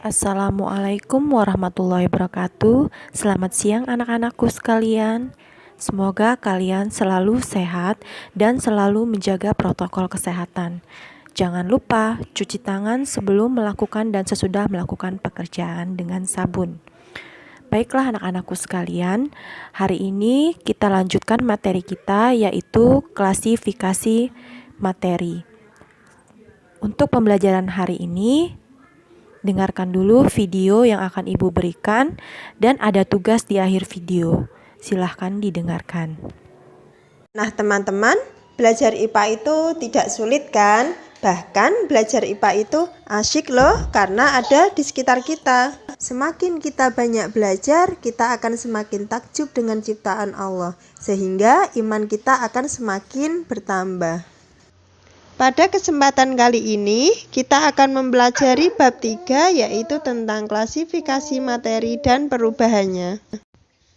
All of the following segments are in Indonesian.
Assalamualaikum warahmatullahi wabarakatuh. Selamat siang anak-anakku sekalian. Semoga kalian selalu sehat dan selalu menjaga protokol kesehatan. Jangan lupa cuci tangan sebelum melakukan dan sesudah melakukan pekerjaan dengan sabun. Baiklah anak-anakku sekalian, hari ini kita lanjutkan materi kita yaitu klasifikasi materi. Untuk pembelajaran hari ini, dengarkan dulu video yang akan Ibu berikan dan ada tugas di akhir video. Silahkan didengarkan. Nah teman-teman, belajar IPA itu tidak sulit kan? Bahkan belajar IPA itu asyik loh karena ada di sekitar kita. Semakin kita banyak belajar, kita akan semakin takjub dengan ciptaan Allah. Sehingga iman kita akan semakin bertambah. Pada kesempatan kali ini, kita akan mempelajari bab 3 yaitu tentang klasifikasi materi dan perubahannya.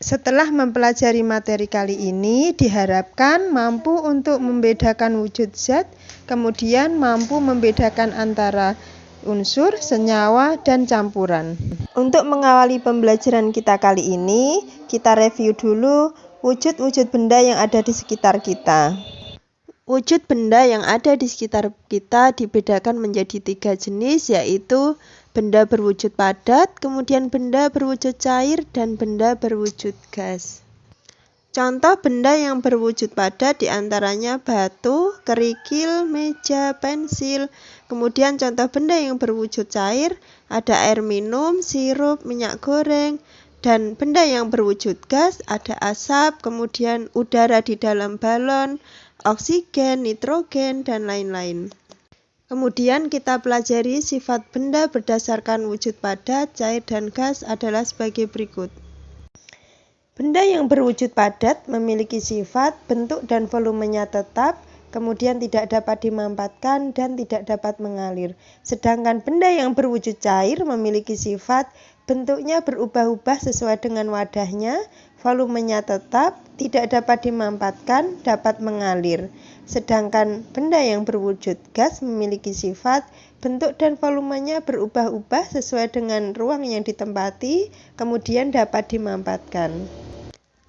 Setelah mempelajari materi kali ini, diharapkan mampu untuk membedakan wujud zat, kemudian mampu membedakan antara unsur, senyawa, dan campuran. Untuk mengawali pembelajaran kita kali ini, kita review dulu wujud-wujud benda yang ada di sekitar kita. Wujud benda yang ada di sekitar kita dibedakan menjadi 3 jenis, yaitu benda berwujud padat, kemudian benda berwujud cair, dan benda berwujud gas. Contoh benda yang berwujud padat diantaranya batu, kerikil, meja, pensil. Kemudian contoh benda yang berwujud cair ada air minum, sirup, minyak goreng. Dan benda yang berwujud gas ada asap, kemudian udara di dalam balon, oksigen, nitrogen, dan lain-lain. Kemudian kita pelajari sifat benda berdasarkan wujud padat, cair, dan gas adalah sebagai berikut. Benda yang berwujud padat memiliki sifat, bentuk, dan volumenya tetap, kemudian tidak dapat dimampatkan dan tidak dapat mengalir. Sedangkan benda yang berwujud cair memiliki sifat, bentuknya berubah-ubah sesuai dengan wadahnya, volumenya tetap, tidak dapat dimampatkan, dapat mengalir. Sedangkan benda yang berwujud gas memiliki sifat, bentuk dan volumenya berubah-ubah sesuai dengan ruang yang ditempati, kemudian dapat dimampatkan.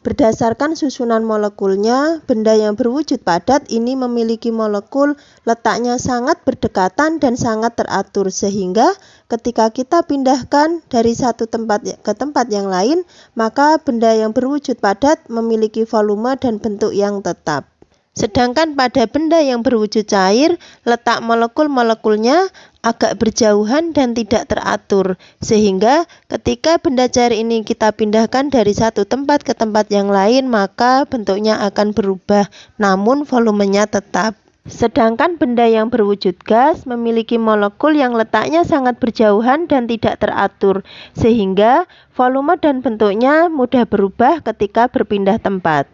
Berdasarkan susunan molekulnya, benda yang berwujud padat ini memiliki molekul letaknya sangat berdekatan dan sangat teratur, sehingga ketika kita pindahkan dari satu tempat ke tempat yang lain, maka benda yang berwujud padat memiliki volume dan bentuk yang tetap. Sedangkan pada benda yang berwujud cair, letak molekul-molekulnya agak berjauhan dan tidak teratur, sehingga ketika benda cair ini kita pindahkan dari satu tempat ke tempat yang lain, maka bentuknya akan berubah, namun volumenya tetap. Sedangkan benda yang berwujud gas memiliki molekul yang letaknya sangat berjauhan dan tidak teratur, sehingga volume dan bentuknya mudah berubah ketika berpindah tempat.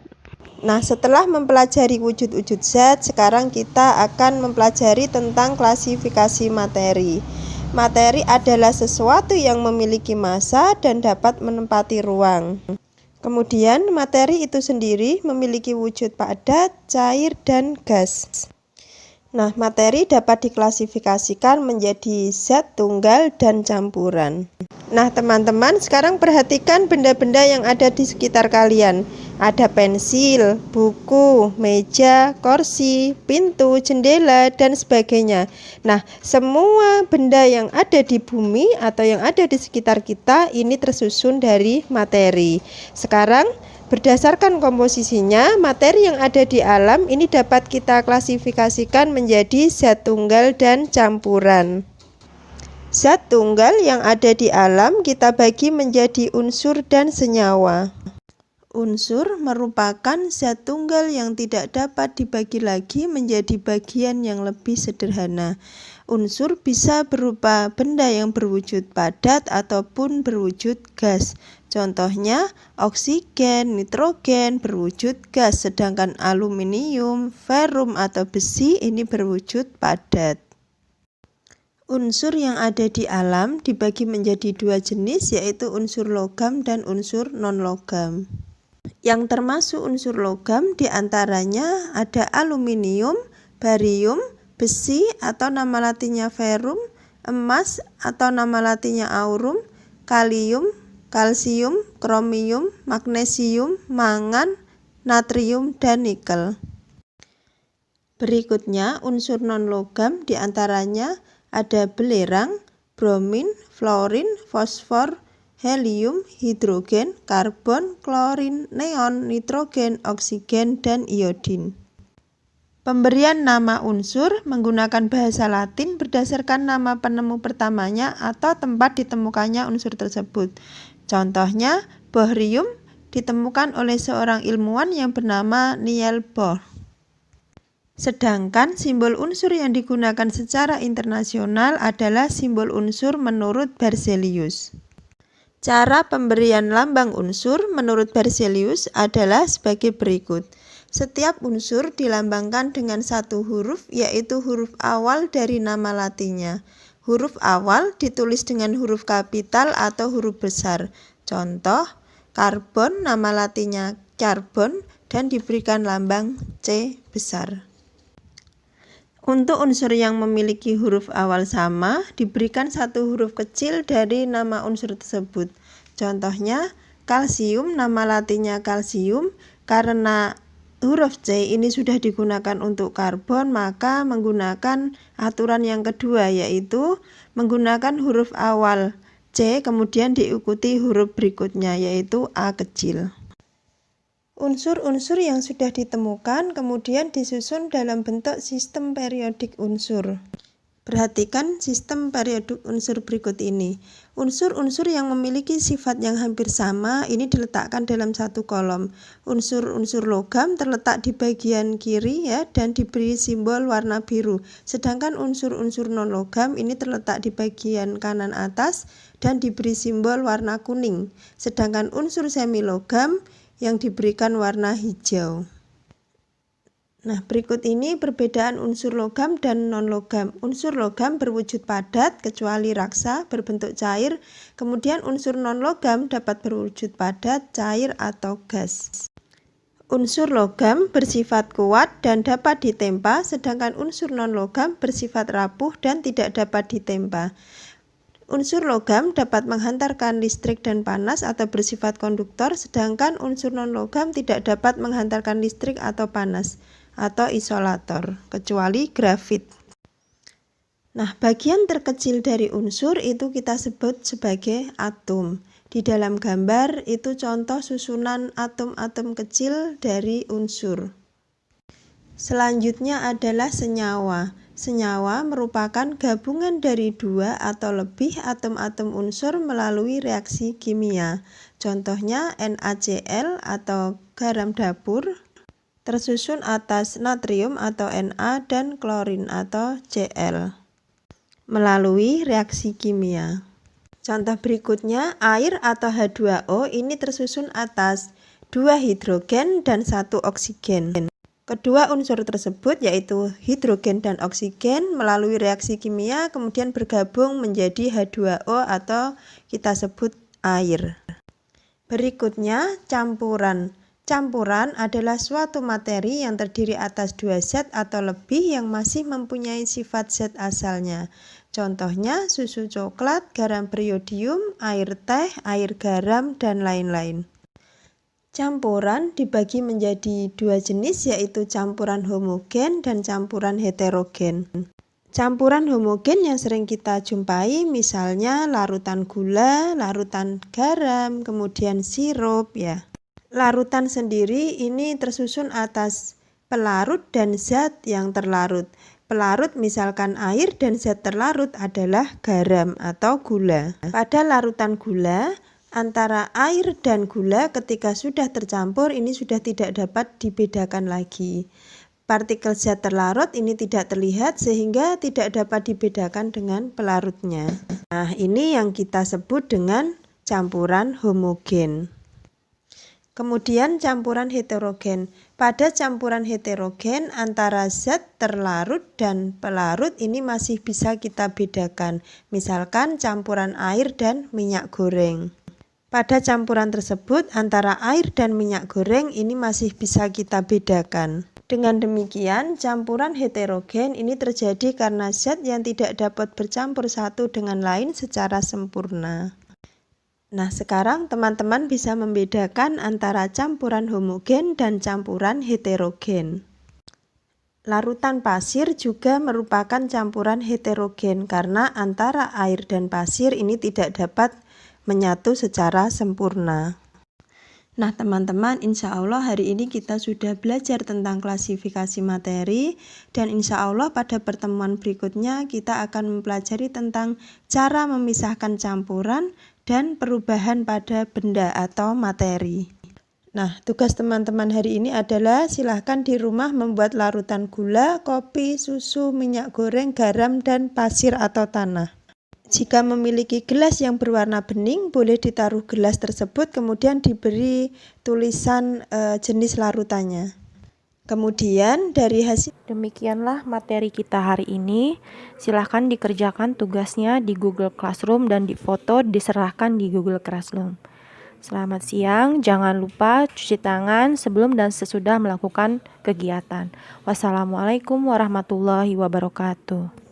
Nah, setelah mempelajari wujud-wujud zat, sekarang kita akan mempelajari tentang klasifikasi materi. Materi adalah sesuatu yang memiliki massa dan dapat menempati ruang. Kemudian, materi itu sendiri memiliki wujud padat, cair, dan gas. Nah, materi dapat diklasifikasikan menjadi zat tunggal dan campuran. Nah, teman-teman, sekarang perhatikan benda-benda yang ada di sekitar kalian. Ada pensil, buku, meja, kursi, pintu, jendela, dan sebagainya. Nah, semua benda yang ada di bumi atau yang ada di sekitar kita ini tersusun dari materi. Sekarang, berdasarkan komposisinya, materi yang ada di alam ini dapat kita klasifikasikan menjadi zat tunggal dan campuran. Zat tunggal yang ada di alam kita bagi menjadi unsur dan senyawa. Unsur merupakan zat tunggal yang tidak dapat dibagi lagi menjadi bagian yang lebih sederhana. Unsur bisa berupa benda yang berwujud padat ataupun berwujud gas. Contohnya, oksigen, nitrogen berwujud gas, sedangkan aluminium, ferum atau besi ini berwujud padat. Unsur yang ada di alam dibagi menjadi 2 jenis, yaitu unsur logam dan unsur non-logam. Yang termasuk unsur logam diantaranya ada aluminium, barium, besi atau nama latinnya ferum, emas atau nama latinnya aurum, kalium, kalsium, kromium, magnesium, mangan, natrium, dan nikel. Berikutnya unsur non-logam diantaranya ada belerang, bromin, fluorin, fosfor, helium, hidrogen, karbon, klorin, neon, nitrogen, oksigen, dan iodin. Pemberian nama unsur menggunakan bahasa Latin berdasarkan nama penemu pertamanya atau tempat ditemukannya unsur tersebut. Contohnya, bohrium ditemukan oleh seorang ilmuwan yang bernama Niels Bohr. Sedangkan simbol unsur yang digunakan secara internasional adalah simbol unsur menurut Berzelius. Cara pemberian lambang unsur menurut Berzelius adalah sebagai berikut. Setiap unsur dilambangkan dengan satu huruf, yaitu huruf awal dari nama latinnya. Huruf awal ditulis dengan huruf kapital atau huruf besar. Contoh, karbon nama latinnya carbon dan diberikan lambang C besar. Untuk unsur yang memiliki huruf awal sama, diberikan satu huruf kecil dari nama unsur tersebut. Contohnya, kalsium nama latinnya kalsium, karena huruf C ini sudah digunakan untuk karbon, maka menggunakan aturan yang kedua, yaitu menggunakan huruf awal C kemudian diikuti huruf berikutnya, yaitu A kecil. Unsur-unsur yang sudah ditemukan kemudian disusun dalam bentuk sistem periodik unsur. Perhatikan sistem periodik unsur berikut ini. Unsur-unsur yang memiliki sifat yang hampir sama ini diletakkan dalam satu kolom. Unsur-unsur logam terletak di bagian kiri ya dan diberi simbol warna biru. Sedangkan unsur-unsur non-logam ini terletak di bagian kanan atas dan diberi simbol warna kuning. Sedangkan unsur semi-logam yang diberikan warna hijau. Nah, berikut ini perbedaan unsur logam dan non-logam. Unsur logam berwujud padat kecuali raksa berbentuk cair, kemudian unsur non-logam dapat berwujud padat, cair, atau gas. Unsur logam bersifat kuat dan dapat ditempa, sedangkan unsur non-logam bersifat rapuh dan tidak dapat ditempa. Unsur logam dapat menghantarkan listrik dan panas atau bersifat konduktor, sedangkan unsur non-logam tidak dapat menghantarkan listrik atau panas atau isolator, kecuali grafit. Nah, bagian terkecil dari unsur itu kita sebut sebagai atom. Di dalam gambar itu contoh susunan atom-atom kecil dari unsur. Selanjutnya adalah senyawa. Senyawa merupakan gabungan dari dua atau lebih atom-atom unsur melalui reaksi kimia. Contohnya NaCl atau garam dapur tersusun atas natrium atau Na dan klorin atau Cl melalui reaksi kimia. Contoh berikutnya air atau H2O ini tersusun atas 2 hidrogen dan 1 oksigen. Kedua unsur tersebut yaitu hidrogen dan oksigen melalui reaksi kimia kemudian bergabung menjadi H2O atau kita sebut air. Berikutnya campuran. Campuran adalah suatu materi yang terdiri atas 2 zat atau lebih yang masih mempunyai sifat zat asalnya. Contohnya susu coklat, garam beriodium, air teh, air garam, dan lain-lain. Campuran dibagi menjadi 2 jenis yaitu campuran homogen dan campuran heterogen. Campuran homogen yang sering kita jumpai misalnya larutan gula, larutan garam, kemudian sirup ya. Larutan sendiri ini tersusun atas pelarut dan zat yang terlarut. Pelarut misalkan air dan zat terlarut adalah garam atau gula. Pada larutan gula antara air dan gula ketika sudah tercampur ini sudah tidak dapat dibedakan lagi. Partikel zat terlarut ini tidak terlihat sehingga tidak dapat dibedakan dengan pelarutnya. Nah, ini yang kita sebut dengan campuran homogen. Kemudian campuran heterogen. Pada campuran heterogen antara zat terlarut dan pelarut ini masih bisa kita bedakan. Misalkan campuran air dan minyak goreng. Pada campuran tersebut antara air dan minyak goreng ini masih bisa kita bedakan. Dengan demikian, campuran heterogen ini terjadi karena zat yang tidak dapat bercampur satu dengan lain secara sempurna. Nah, sekarang teman-teman bisa membedakan antara campuran homogen dan campuran heterogen. Larutan pasir juga merupakan campuran heterogen karena antara air dan pasir ini tidak dapat menyatu secara sempurna. Nah teman-teman, insya Allah hari ini kita sudah belajar tentang klasifikasi materi, dan insya Allah pada pertemuan berikutnya kita akan mempelajari tentang cara memisahkan campuran dan perubahan pada benda atau materi. Nah, tugas teman-teman hari ini adalah silahkan di rumah membuat larutan gula, kopi, susu, minyak goreng, garam, dan pasir atau tanah. Jika memiliki gelas yang berwarna bening, boleh ditaruh gelas tersebut kemudian diberi tulisan jenis larutannya. Kemudian dari hasil Demikianlah materi kita hari ini. Silahkan dikerjakan tugasnya di Google Classroom dan difoto diserahkan di Google Classroom. Selamat siang, jangan lupa cuci tangan sebelum dan sesudah melakukan kegiatan. Wassalamualaikum warahmatullahi wabarakatuh.